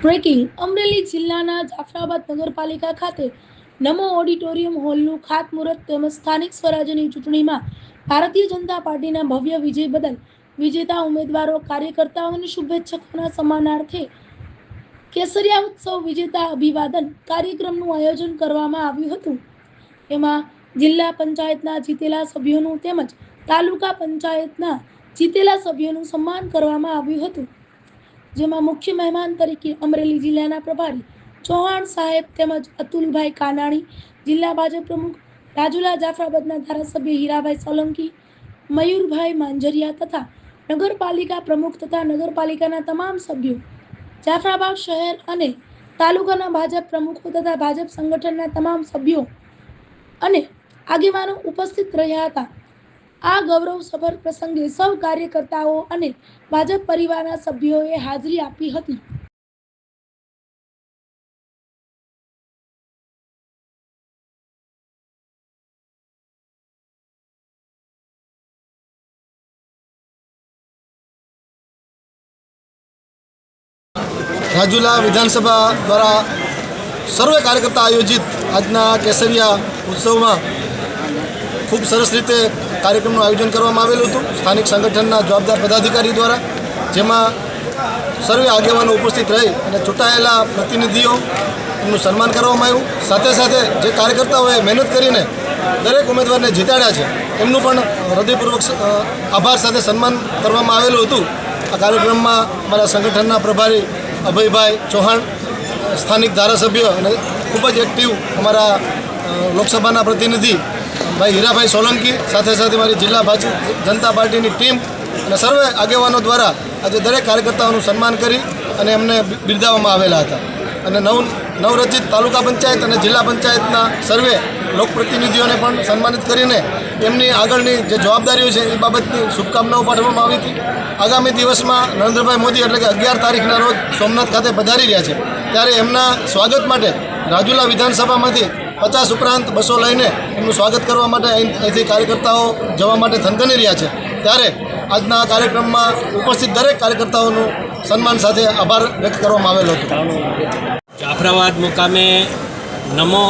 Breaking Amreli જિલ્લાના જાફરાબાદ નગરપાલિકા ખાતે નમો ઓડિટોરિયમ હોલનું ખાતમુહૂર્ત તેમજ સ્થાનિક સ્વરાજ્યની ચૂંટણીમાં ભારતીય જનતા પાર્ટીના ભવ્ય વિજય બદલ વિજેતા ઉમેદવારો કાર્યકર્તાઓને શુભેચ્છાઓના સમાનાર્થે કેસરિયા ઉત્સવ વિજેતા અભિવાદન કાર્યક્રમનું આયોજન કરવામાં આવ્યું હતું। એમાં જિલ્લા પંચાયતના જીતેલા સભ્યોનું તેમજ તાલુકા પંચાયતના જીતેલા સભ્યોનું સન્માન કરવામાં આવ્યું હતું, જેમાં મુખ્ય મહેમાન તરીકે અમરેલી જિલ્લાના પ્રભારી ચૌહાણ સાહેબ તેમજ અતુલભાઈ કાનાણી, જિલ્લા ભાજપ પ્રમુખ રાજુલા જાફરાબાદના ધારાસભ્ય હીરાભાઈ સોલંકી, મયુરભાઈ માંજરિયા તથા નગરપાલિકા પ્રમુખ તથા નગરપાલિકાના તમામ સભ્યો, જાફરાબાદ શહેર અને તાલુકાના ભાજપ પ્રમુખો તથા ભાજપ સંગઠનના તમામ સભ્યો અને આગેવાનો ઉપસ્થિત રહ્યા હતા। આ ગૌરવસભર પ્રસંગે સૌ કાર્યકર્તાઓ અને ભાજપ પરિવારના સભ્યોએ હાજરી આપી હતી। રાજુલા વિધાનસભા દ્વારા સર્વે કાર્યકર્તા આયોજિત આજના કેસરિયા ઉત્સવમાં ખૂબ સરસ રીતે કાર્યક્રમનું આયોજન કરવામાં આવેલું હતું સ્થાનિક સંગઠનના જવાબદાર પદાધિકારી દ્વારા, જેમાં સર્વે આગેવાનો ઉપસ્થિત રહી અને ચૂંટાયેલા પ્રતિનિધિઓ એમનું સન્માન કરવામાં આવ્યું। સાથે સાથે જે કાર્યકર્તાઓએ મહેનત કરીને દરેક ઉમેદવારને જીતાડ્યા છે એમનું પણ હૃદયપૂર્વક આભાર સાથે સન્માન કરવામાં આવેલું હતું। આ કાર્યક્રમમાં અમારા સંગઠનના પ્રભારી અભયભાઈ ચૌહાણ, સ્થાનિક ધારાસભ્ય અને ખૂબ જ એક્ટિવ અમારા લોકસભાના પ્રતિનિધિ ભાઈ હીરાભાઈ સોલંકી, સાથે સાથે મારી જિલ્લા ભાજપ જનતા પાર્ટીની ટીમ અને સર્વે આગેવાનો દ્વારા આજે દરેક કાર્યકર્તાઓનું સન્માન કરી અને એમને બિરદાવવામાં આવેલા હતા। અને નવરચિત તાલુકા પંચાયત અને જિલ્લા પંચાયતના સર્વે લોકપ્રતિનિધિઓને પણ સન્માનિત કરીને એમની આગળની જે જવાબદારીઓ છે એ બાબતની શુભકામનાઓ પાઠવવામાં આવી હતી। આગામી દિવસમાં નરેન્દ્રભાઈ મોદી એટલે કે 11 તારીખના રોજ સોમનાથ ખાતે પધારી રહ્યા છે, ત્યારે એમના સ્વાગત માટે રાજુલા વિધાનસભામાંથી 50 ઉપરાંત બસો લઈને એમનું સ્વાગત કરવા માટે અહીંથી કાર્યકર્તાઓ જવા માટે થનગની રહ્યા છે। ત્યારે આજના કાર્યક્રમમાં ઉપસ્થિત દરેક કાર્યકર્તાઓનું સન્માન સાથે આભાર વ્યક્ત કરવામાં આવેલો હતો। જાફરાબાદ મુકામે નમો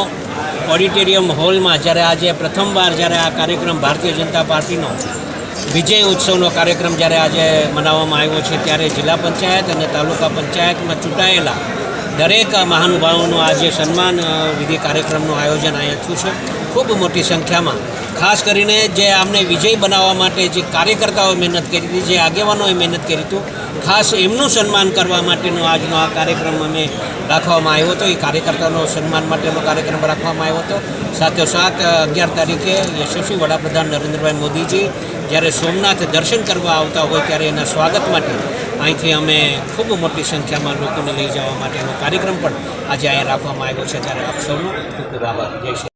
ઓડિટોરિયમ હોલમાં જ્યારે આજે પ્રથમવાર જ્યારે આ કાર્યક્રમ ભારતીય જનતા પાર્ટીનો વિજય ઉત્સવનો કાર્યક્રમ જ્યારે આજે મનાવવામાં આવ્યો છે, ત્યારે જિલ્લા પંચાયત અને તાલુકા પંચાયતમાં ચૂંટાયેલા દરેક મહાનુભાવોનું આજે સન્માન વિધિ કાર્યક્રમનું આયોજન અહીંયા થયું છે। ખૂબ મોટી સંખ્યામાં ખાસ કરીને જે આમને વિજય બનાવવા માટે જે કાર્યકર્તાઓએ મહેનત કરી હતી, જે આગેવાનોએ મહેનત કરી હતું, ખાસ એમનું સન્માન કરવા માટેનો આજનો આ કાર્યક્રમ અમે રાખવામાં આવ્યો હતો। એ કાર્યકર્તાઓનો સન્માન માટેનો કાર્યક્રમ રાખવામાં આવ્યો હતો। સાથોસાથ 11 તારીખે યશસ્વી વડાપ્રધાન નરેન્દ્રભાઈ મોદીજી જ્યારે સોમનાથ દર્શન કરવા આવતા હોય ત્યારે એના સ્વાગત માટે અહીંથી અમે ખૂબ મોટી સંખ્યામાં લોકોને લઈ જવા માટેનો કાર્યક્રમ પણ આજે અહીંયા રાખવામાં આવ્યો છે। ત્યારે આપ સૌનો ખૂબ ખૂબ આભાર। જય શ્રી